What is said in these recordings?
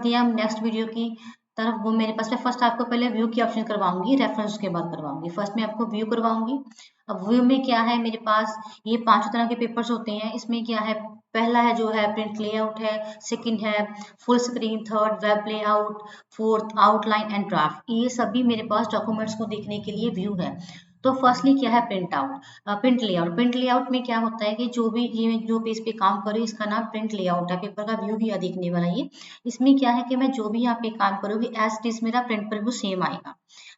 बढ़ते हैं हम नेक्स्ट वीडियो की तरफ। वो मेरे पास में फर्स्ट आपको पहले व्यू की ऑप्शन करवाऊंगी, रेफरेंस के बाद करवाऊंगी। फर्स्ट में आपको व्यू करवाऊंगी। अब व्यू में क्या है, मेरे पास ये 5 तरह के पेपर्स होते हैं। इसमें क्या है, पहला है जो है प्रिंट लेआउट है, सेकंड है full screen, third web layout, fourth outline and draft. ये सभी मेरे पास डॉक्यूमेंट्स को देखने के लिए व्यू है। तो फर्स्टली क्या है print out, print layout. Print layout में क्या होता है कि जो भी ये जो पेज पे काम करूँ इसका नाम प्रिंट लेआउट है, पेपर का व्यू ही देखने वाला ये। इसमें क्या है कि मैं जो भी यहाँ पे काम करूँगी एज इट इज मेरा प्रिंट प्रीव्यू सेम आएगा।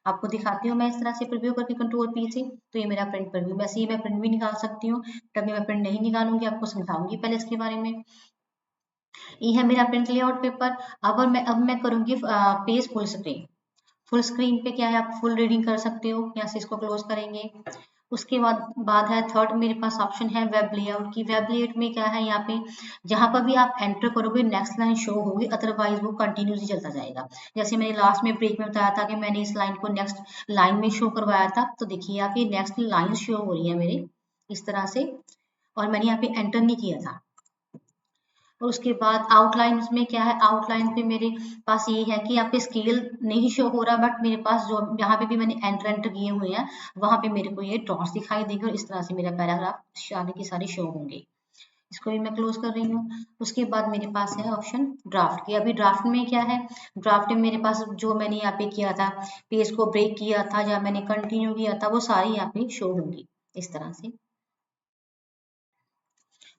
आपको दिखाती हूँ मैं इस तरह से प्रीव्यू करके कंट्रोल पी से, तो ये मेरा प्रिंट प्रीव्यू। वैसे ही मैं प्रिंट भी निकाल सकती हूँ, तभी मैं प्रिंट नहीं निकालूंगी, आपको समझाऊंगी पहले इसके बारे में। ये है मेरा प्रिंट लेआउट पेपर। अब मैं करूंगी page full screen. Full screen पे क्या है, आप फुल रीडिंग कर सकते हो। यहाँ से इसको क्लोज करेंगे। उसके बाद है थर्ड मेरे पास ऑप्शन है वेब लेआउट की। वेब लेआउट में क्या है, यहाँ पे जहां पर भी आप एंटर करोगे नेक्स्ट लाइन शो होगी, अदरवाइज वो कंटिन्यूसली चलता जाएगा। जैसे मैंने लास्ट में ब्रेक में बताया था कि मैंने इस लाइन को नेक्स्ट लाइन में शो करवाया था, तो देखिए यहाँ पे नेक्स्ट लाइन शो हो रही है मेरे इस तरह से, और मैंने यहाँ पे एंटर नहीं किया था। और उसके बाद आउटलाइन में क्या है, आउटलाइन पे मेरे पास ये है कि यहाँ पे स्केल नहीं शो हो रहा, बट मेरे पास जो यहाँ पे भी मैंने एंटर किए हुए हैं वहां पे मेरे को ये डॉट्स दिखाई देंगे और इस तरह से मेरा पैराग्राफ सारे के सारे शो होंगे। इसको भी मैं क्लोज कर रही हूँ। उसके बाद मेरे पास है ऑप्शन ड्राफ्ट की। अभी ड्राफ्ट में क्या है, ड्राफ्ट में मेरे पास जो मैंने यहाँ पे किया था, पेज को ब्रेक किया था या मैंने कंटिन्यू किया था, वो सारी यहाँ पे शो होंगी इस तरह से।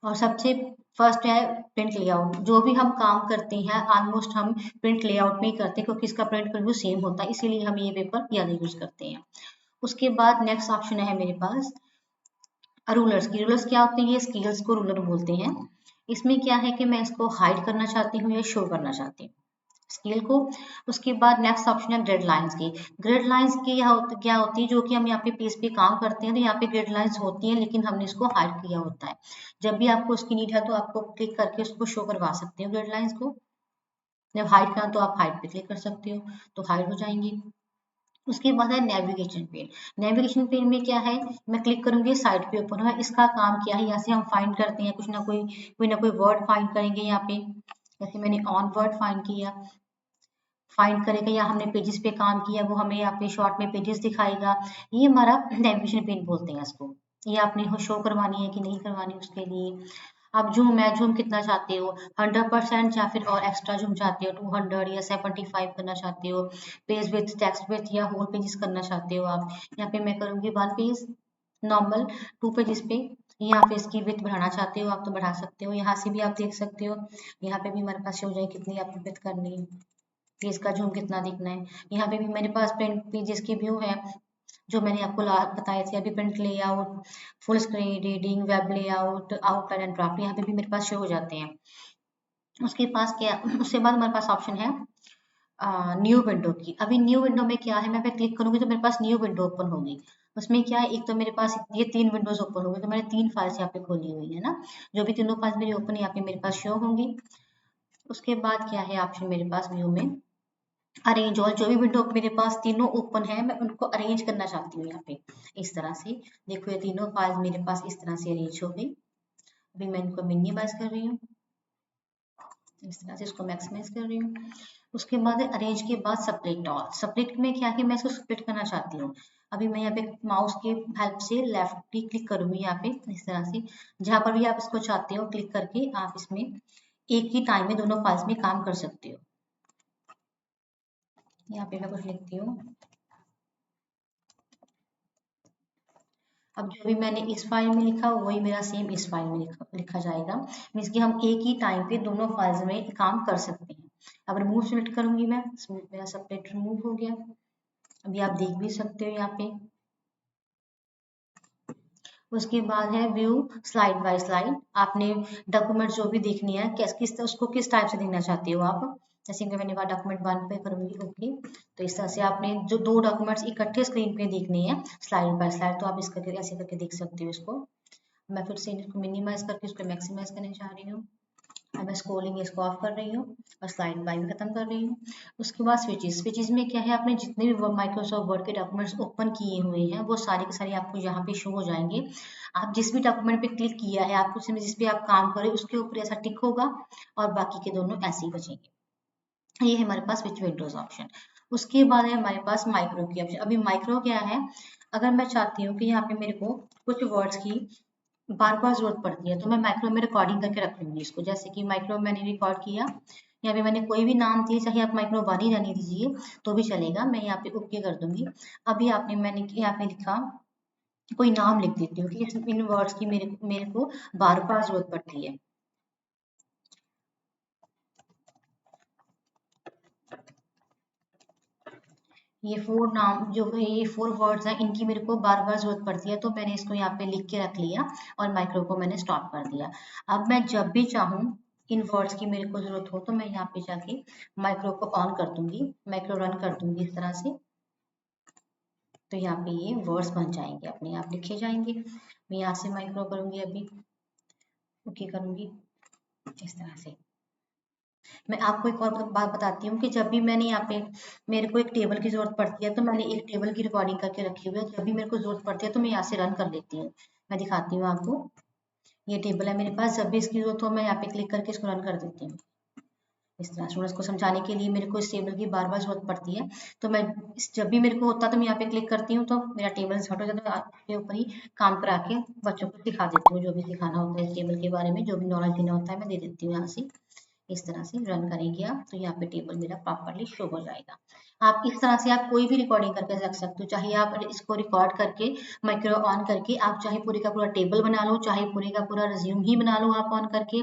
और सबसे फर्स्ट है प्रिंट लेआउट। जो भी हम काम करते हैं ऑलमोस्ट हम प्रिंट लेआउट में ही करते हैं, क्योंकि इसका प्रिंट प्रीव्यू सेम होता है, इसीलिए हम ये पेपर ज़्यादा यूज करते हैं। उसके बाद नेक्स्ट ऑप्शन है मेरे पास रूलर्स की। रूलर्स क्या होते हैं, ये स्केल्स को रूलर बोलते हैं। इसमें क्या है कि मैं इसको हाइड करना चाहती हूँ या शो करना चाहती हूँ स्केल को। उसके बाद नेक्स्ट ऑप्शन है ग्रिड लाइंस की। ग्रिड लाइंस की क्या होती है, जो कि हम यहाँ पे पेज पे काम करते हैं तो यहाँ पे ग्रिड लाइंस होती हैं, लेकिन हमने इसको हाइड किया होता है। जब भी आपको उसकी नीड है तो आपको क्लिक करके उसको शो करवा सकते हो ग्रिड लाइंस को। जब हाइड करना तो आप हाइड पे क्लिक कर सकते हो, तो हाइड हो जाएंगी। उसके बाद है नेविगेशन पेन। नेविगेशन पेन में क्या है, मैं क्लिक करूंगी साइड पे ओपन है। इसका काम क्या है, यहाँ से हम फाइंड करते हैं कुछ ना कोई वर्ड फाइंड करेंगे यहाँ पे। जैसे मैंने ऑन वर्ड फाइंड किया, फाइंड करेगा, या हमने पेजेस पे काम किया वो हमें यहाँ पे शॉर्ट में पेजेस दिखाएगा। ये हमारा नेविगेशन पेन बोलते हैं इसको। ये आपने शो करवानी है कि नहीं करवानी, उसके लिए आप जूम है, जूम कितना चाहते हो, 100% या फिर और एक्स्ट्रा जूम चाहते हो 200 या 75 करना चाहते हो, पेज विथ टेक्स्ट विथ या होल पेजेस करना चाहते हो आप। यहाँ पे मैं करूंगी 1 पेज नॉर्मल 2 पेजेस पे। यहाँ पे इसकी विथ बढ़ाना चाहते हो आप तो बढ़ा सकते हो, यहाँ से भी आप देख सकते हो। यहाँ पे भी हमारे पास हो जाए कितनी आपको विथ करनी है, पेज का जूम कितना दिखना है। यहाँ पे भी मेरे पास प्रिंट पेजेस की व्यू है, जो मैंने आपको बताए थे अभी, print layout, full screen reading, web layout, outline and draft, यहाँ पे भी मेरे पास शो हो जाते हैं। उसके बाद हमारे पास ऑप्शन है न्यू विंडो की। अभी न्यू विंडो में क्या है, मैं पे क्लिक करूंगी तो मेरे पास न्यू विंडो ओपन होगी। उसमें क्या है, एक तो मेरे पास ये 3 विंडोज ओपन होंगे, तो मैंने 3 फाइल्स यहाँ पे खोली हुई है ना, जो भी तीनों फाइल्स मेरी ओपन यहाँ पे मेरे पास शो होंगी। उसके बाद क्या है ऑप्शन मेरे पास व्यू में अरेंज ऑल। जो भी विंडो मेरे पास तीनों ओपन है मैं उनको अरेंज करना चाहती हूँ यहाँ पे इस तरह से। देखो ये तीनों फाइल्स मेरे पास इस तरह से अरेंज हो गई। अभी मैं इनको मिनिमाइज कर रही हूँ, इस तरह से इसको मैक्सिमाइज कर रही हूँ। उसके बाद अरेंज के बाद स्प्लिट ऑल। स्प्लिट में क्या है, मैं इसको स्प्लिट करना चाहती हूँ। अभी मैं यहाँ पे माउस की हेल्प से लेफ्ट क्लिक करूंगी यहाँ पे इस तरह से। जहां पर भी आप इसको चाहते हो क्लिक करके आप इसमें एक ही टाइम में दोनों फाइल्स में काम कर सकते हो। यहाँ पे मैं कुछ लिखती हूँ। अब जो भी मैंने इस फाइल में लिखा वही मेरा सेम इस फाइल में लिखा जाएगा। मीन्स कि हम एक ही टाइम पे दोनों फाइल्स में काम कर सकते हैं। अब रिमूव सिलेक्ट करूंगी मैं, मेरा सेपरेट रिमूव हो गया। अभी आप देख भी सकते हो यहाँ पे। उसके बाद है व्यू स्लाइड बाय स्लाइड। आपने डॉक्यूमेंट जो भी देखनी है उसको किस टाइप से देखना चाहते हो आप। जैसे कि मैंने डॉक्यूमेंट 1 पे करूंगी ओके, तो इस तरह से आपने जो 2 डॉक्यूमेंट्स इकट्ठे स्क्रीन पे देखने हैं स्लाइड बाय स्लाइड, तो आप इस करके ऐसे करके देख सकते हो इसको। मैं फिर से इसको मिनिमाइज करके इसको मैक्सिमाइज करने जा रही हूँ। अब मैं स्क्रोलिंग इसको ऑफ कर रही हूँ और स्लाइड बाय भी खत्म कर रही हूँ। उसके बाद स्विचेस। स्विचेस में क्या है, आपने जितने भी माइक्रोसॉफ्ट वर्ड के डॉक्यूमेंट्स ओपन किए हुए हैं वो सारे के सारे आपको यहाँ पे शो हो जाएंगे। आप जिस भी डॉक्यूमेंट पे क्लिक किया है आपको जिस पे आप काम करें उसके ऊपर ऐसा टिक होगा और बाकी के दोनों ऐसे ही बचेंगे। ये है हमारे पास स्विच विंडोज ऑप्शन। उसके बाद है हमारे पास माइक्रो की ऑप्शन। अभी माइक्रो क्या है, अगर मैं चाहती हूँ कि यहाँ पे मेरे को कुछ वर्ड्स की बार बार जरूरत पड़ती है तो मैं माइक्रो में रिकॉर्डिंग करके रख लूंगी इसको। जैसे कि माइक्रो मैंने रिकॉर्ड किया, यहाँ पे मैंने कोई भी नाम दिए, चाहे आप माइक्रो 1 ही रहने दीजिए तो भी चलेगा, मैं यहाँ पे ओके कर दूंगी। अभी आपने मैंने यहाँ पे लिखा, कोई नाम लिख देती हूँ कि इन वर्ड्स की मेरे मेरे को बार बार जरूरत पड़ती है। ये 4 नाम जो ये 4 वर्ड्स हैं, इनकी मेरे को बार बार जरूरत पड़ती है, तो मैंने इसको यहाँ पे लिख के रख लिया और माइक्रो को मैंने स्टॉप कर दिया। अब मैं जब भी चाहूँ इन वर्ड्स की मेरे को जरूरत हो तो मैं यहाँ पे जाके माइक्रो को ऑन कर दूंगी, माइक्रो रन कर दूंगी इस तरह से। तो यहाँ पे ये वर्ड्स बन जाएंगे, अपने आप लिखे जाएंगे। मैं यहाँ से माइक्रो करूंगी, अभी ओके करूंगी इस तरह से। मैं आपको एक और बात बताती हूँ कि जब भी मैंने यहाँ पे मेरे को एक टेबल की जरूरत पड़ती है तो मैंने एक टेबल की रिकॉर्डिंग करके रखी हुई है। जब भी मेरे को जरूरत पड़ती है तो मैं यहाँ से रन कर लेती हूँ। मैं दिखाती हूँ आपको, ये टेबल है मेरे पास, जब भी इसकी जरूरत हो मैं यहाँ पे क्लिक करके इसको रन कर देती हूँ। इस तरह स्टूडेंट्स को समझाने के लिए मेरे को इस टेबल की बार बार जरूरत पड़ती है, तो मैं जब भी मेरे को होता है तो मैं यहाँ पे क्लिक करती हूँ तो मेरा टेबल हट हो जाता है। आपके ऊपर ही काम करा के बच्चों को सिखा देती हूँ, जो भी सिखाना होता है इस टेबल के बारे में, जो भी नॉलेज देना होता है मैं दे देती हूँ यहाँ से। इस तरह से रन करेंगे आप तो यहाँ पे टेबल मेरा प्रॉपरली शो हो जाएगा। आप इस तरह से आप कोई भी रिकॉर्डिंग करके रख सकते हो, चाहे आप इसको रिकॉर्ड करके माइक्रो ऑन करके आप चाहे पूरी का पूरा टेबल बना लो, चाहे पूरी का पूरा रिज्यूम ही बना लो आप ऑन करके।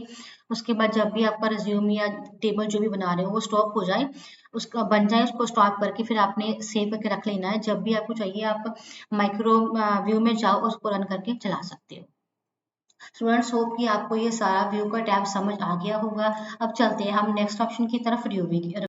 उसके बाद जब भी आपका रिज्यूम या टेबल जो भी बना रहे हो वो स्टॉप हो जाए, उसका बन जाए, उसको स्टॉप करके फिर आपने सेव करके रख लेना है। जब भी आपको चाहिए आप माइक्रो व्यू में जाओ, उसको रन करके चला सकते हो। स्टूडेंट्स होप कि आपको ये सारा व्यू का टैब समझ आ गया होगा। अब चलते हैं हम नेक्स्ट ऑप्शन की तरफ, रिव्यू की।